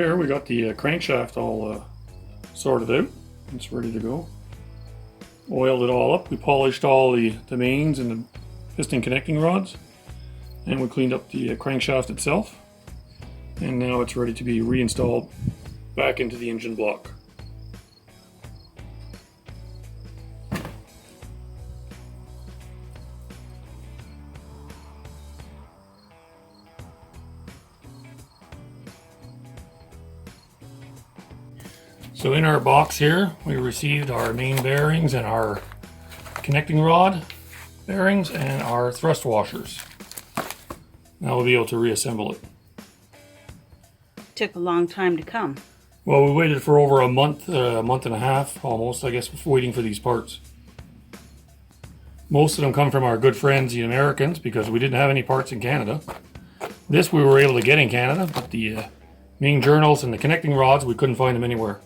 Here we got the crankshaft all sorted out. It's ready to go. Oiled it all up. We polished all the mains and the piston connecting rods, and we cleaned up the crankshaft itself. And now it's ready to be reinstalled back into the engine block. So in our box here, we received our main bearings and our connecting rod bearings and our thrust washers. Now we'll be able to reassemble it. Took a long time to come. Well, we waited for over a month and a half almost, I guess, waiting for these parts. Most of them come from our good friends, the Americans, because we didn't have any parts in Canada. This we were able to get in Canada, but the main journals and the connecting rods, we couldn't find them anywhere.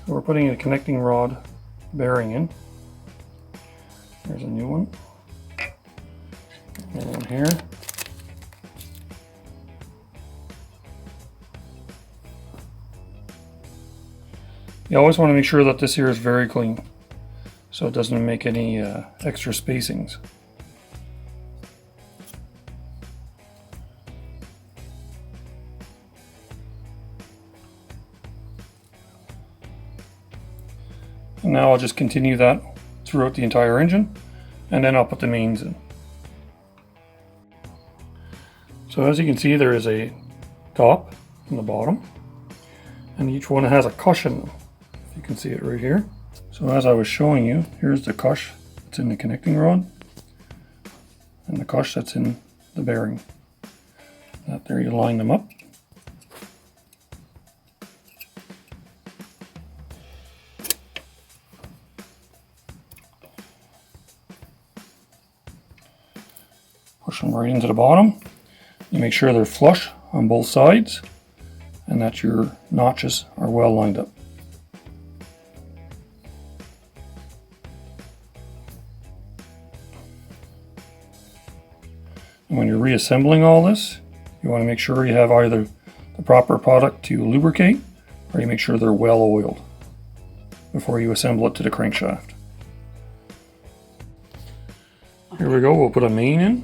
So we're putting a connecting rod bearing in. There's a new one. And one here. You always want to make sure that this here is very clean, so it doesn't make any extra spacings. And now I'll just continue that throughout the entire engine, and then I'll put the mains in. So as you can see, there is a top and the bottom, and each one has a cushion. You can see it right here. So as I was showing you, here's the cush that's in the connecting rod, and the cush that's in the bearing. That there, you line them up. Push them right into the bottom. You make sure they're flush on both sides and that your notches are well lined up. And when you're reassembling all this, you want to make sure you have either the proper product to lubricate, or you make sure they're well oiled before you assemble it to the crankshaft. Here we go, we'll put a main in.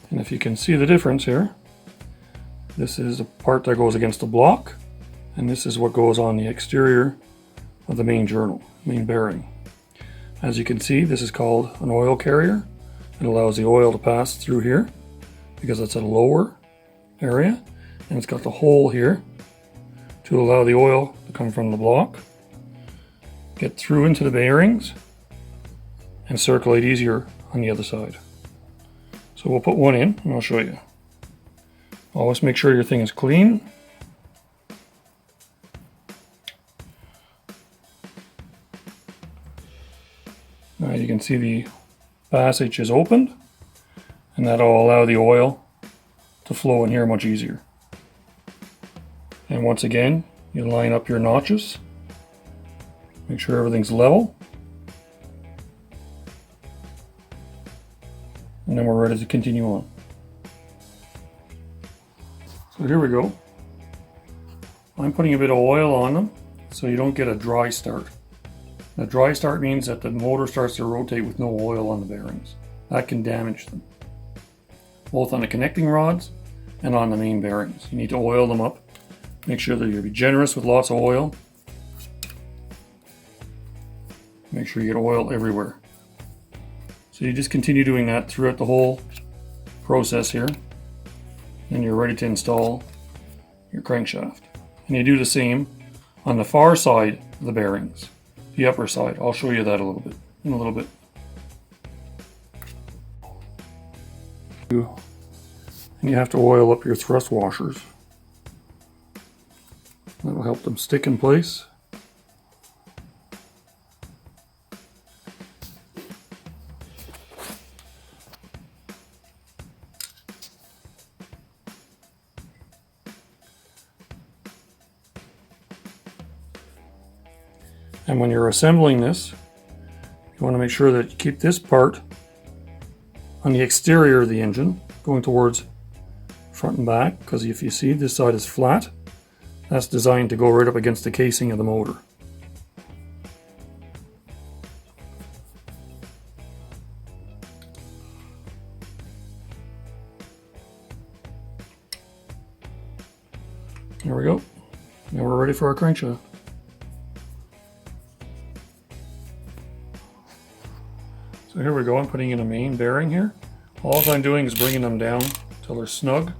And if you can see the difference here, this is the part that goes against the block, and this is what goes on the exterior of the main journal, main bearing. As you can see, this is called an oil carrier. It allows the oil to pass through here because it's a lower area, and it's got the hole here to allow the oil to come from the block, get through into the bearings, and circulate easier on the other side. So we'll put one in and I'll show you. Always make sure your thing is clean. Now you can see the passage is opened, and that'll allow the oil to flow in here much easier. And once again, you line up your notches. Make sure everything's level. And then we're ready to continue on. So here we go. I'm putting a bit of oil on them so you don't get a dry start. A dry start means that the motor starts to rotate with no oil on the bearings. That can damage them, both on the connecting rods and on the main bearings. You need to oil them up. Make sure that you'll be generous with lots of oil. Make sure you get oil everywhere. So you just continue doing that throughout the whole process here, and you're ready to install your crankshaft. And you do the same on the far side of the bearings, the upper side. I'll show you that in a little bit. And you have to oil up your thrust washers. That'll help them stick in place. And when you're assembling this, you want to make sure that you keep this part on the exterior of the engine, going towards front and back, because if you see this side is flat, that's designed to go right up against the casing of the motor. There we go. Now we're ready for our crankshaft. So here we go, I'm putting in a main bearing here. All I'm doing is bringing them down till they're snug.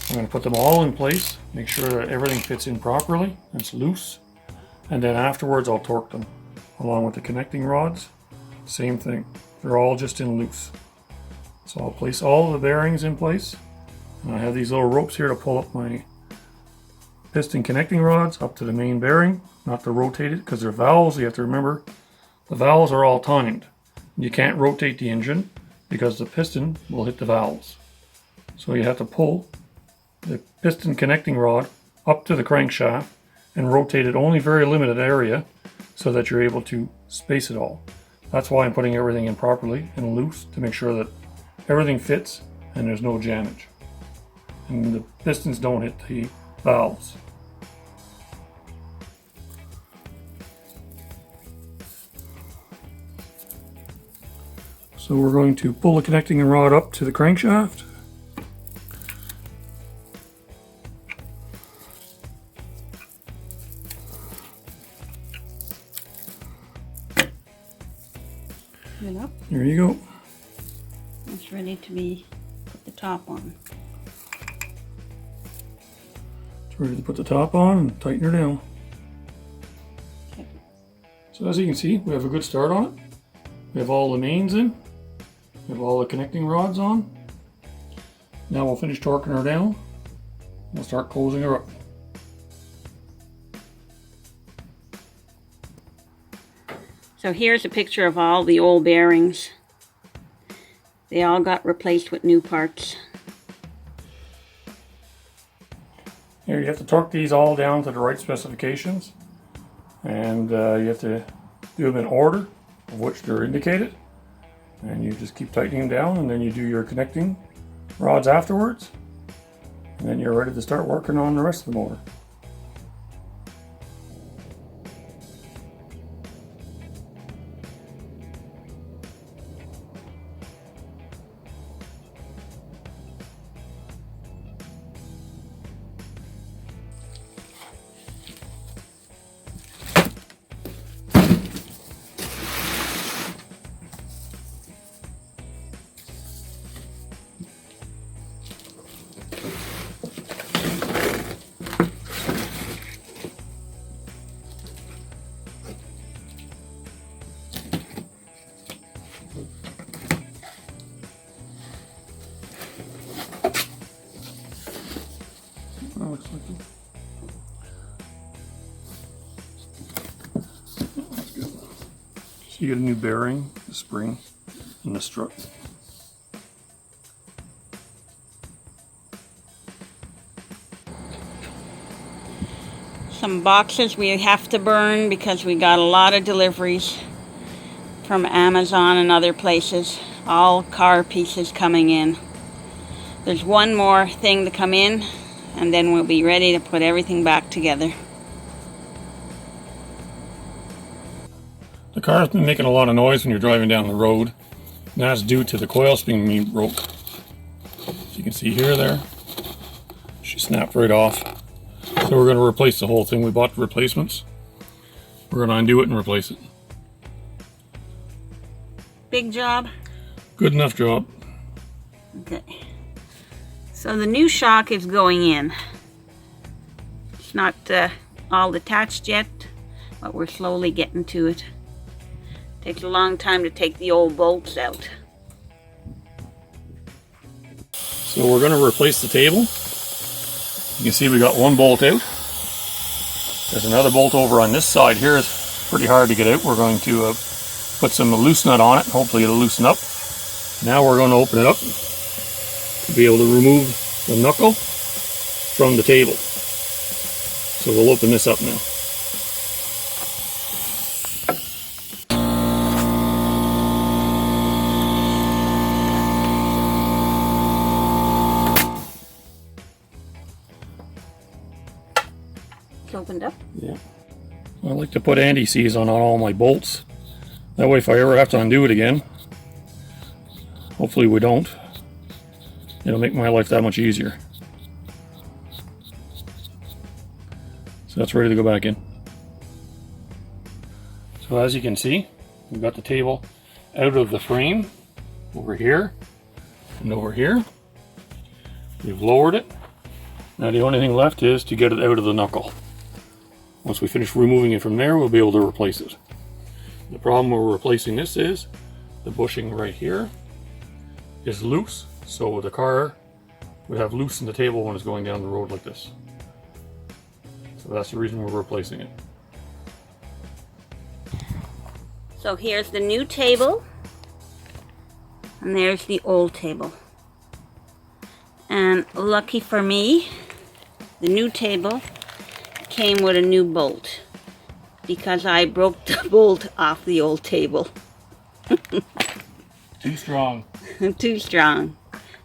I'm going to put them all in place, make sure that everything fits in properly, and it's loose. And then afterwards I'll torque them, along with the connecting rods. Same thing, they're all just in loose. So I'll place all the bearings in place. And I have these little ropes here to pull up my piston connecting rods up to the main bearing, not to rotate it because they're valves. You have to remember the valves are all timed. You can't rotate the engine because the piston will hit the valves. So you have to pull the piston connecting rod up to the crankshaft and rotate it only very limited area so that you're able to space it all. That's why I'm putting everything in properly and loose to make sure that everything fits and there's no jammage. And the pistons don't hit the valves. So we're going to pull the connecting rod up to the crankshaft. It up. There you go. It's ready to be put the top on. Ready to put the top on and tighten her down. Okay. So as you can see, we have a good start on it. We have all the mains in. We have all the connecting rods on. Now we'll finish torquing her down. We'll start closing her up. So here's a picture of all the old bearings. They all got replaced with new parts. Here you have to torque these all down to the right specifications, and you have to do them in order of which they're indicated, and you just keep tightening them down, and then you do your connecting rods afterwards, and then you're ready to start working on the rest of the motor. That looks like it. That's good. So you get a new bearing, the spring, and the strut. Some boxes we have to burn because we got a lot of deliveries from Amazon and other places. All car pieces coming in. There's one more thing to come in, and then we'll be ready to put everything back together. The car's been making a lot of noise when you're driving down the road, and that's due to the coil spring being broke. As you can see here, there, she snapped right off. So we're going to replace the whole thing. We bought the replacements. We're going to undo it and replace it. Big job? Good enough job. Okay. So the new shock is going in. It's not all attached yet, but we're slowly getting to it. Takes a long time to take the old bolts out. So we're going to replace the table. You can see we got one bolt out. There's another bolt over on this side here. It's pretty hard to get out. We're going to put some loose nut on it. Hopefully it'll loosen up. Now we're going to open it up to be able to remove the knuckle from the table. So we'll open this up now. opened up. Yeah. I like to put anti-seize on all my bolts. That way if I ever have to undo it again, hopefully we don't, it'll make my life that much easier. So that's ready to go back in. So as you can see, we've got the table out of the frame over here and over here. We've lowered it. Now the only thing left is to get it out of the knuckle. Once we finish removing it from there, we'll be able to replace it. The problem we're replacing this is the bushing right here is loose, so the car would have loose in the table when it's going down the road like this. So that's the reason we're replacing it. So here's the new table, and there's the old table. And lucky for me, the new table came with a new bolt, because I broke the bolt off the old table. Too strong. Too strong.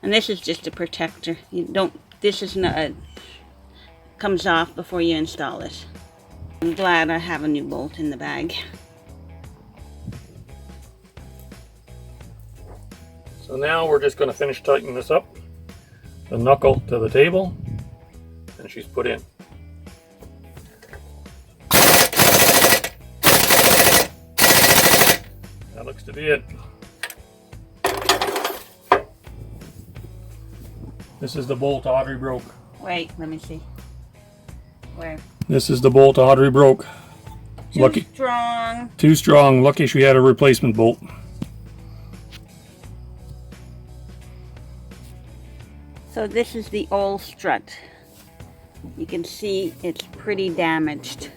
And this is just a protector. You don't, this is not, comes off before you install it. I'm glad I have a new bolt in the bag. So now we're just going to finish tightening this up. The knuckle to the table, and she's put in. That looks to be it. This is the bolt Audrey broke. Wait, let me see. Where? This is the bolt Audrey broke. Too strong. Too strong. Lucky she had a replacement bolt. So this is the old strut. You can see it's pretty damaged.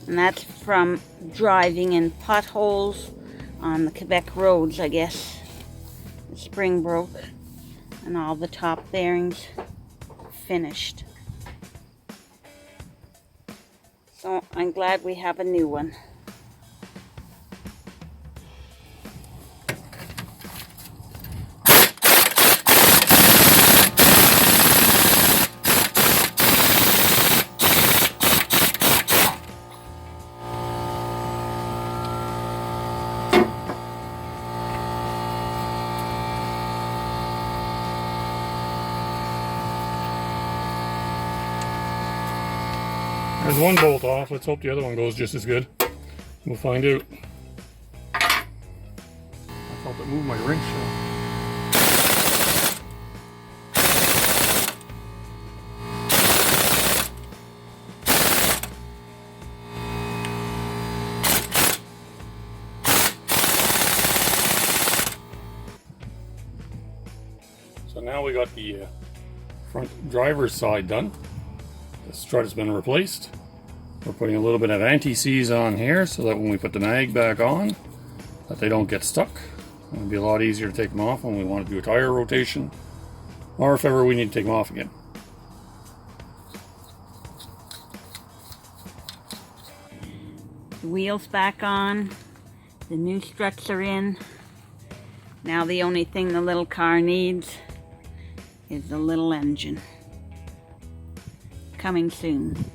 And that's from driving in potholes on the Quebec roads, I guess. The spring broke and all the top bearings finished. So I'm glad we have a new one. There's one bolt off. Let's hope the other one goes just as good. We'll find out. I felt it move my wrench. So now we got the front driver's side done. The strut has been replaced. We're putting a little bit of anti-seize on here so that when we put the mag back on, that they don't get stuck. It'll be a lot easier to take them off when we want to do a tire rotation, or if ever we need to take them off again. The wheels back on, the new struts are in. Now the only thing the little car needs is the little engine. Coming soon.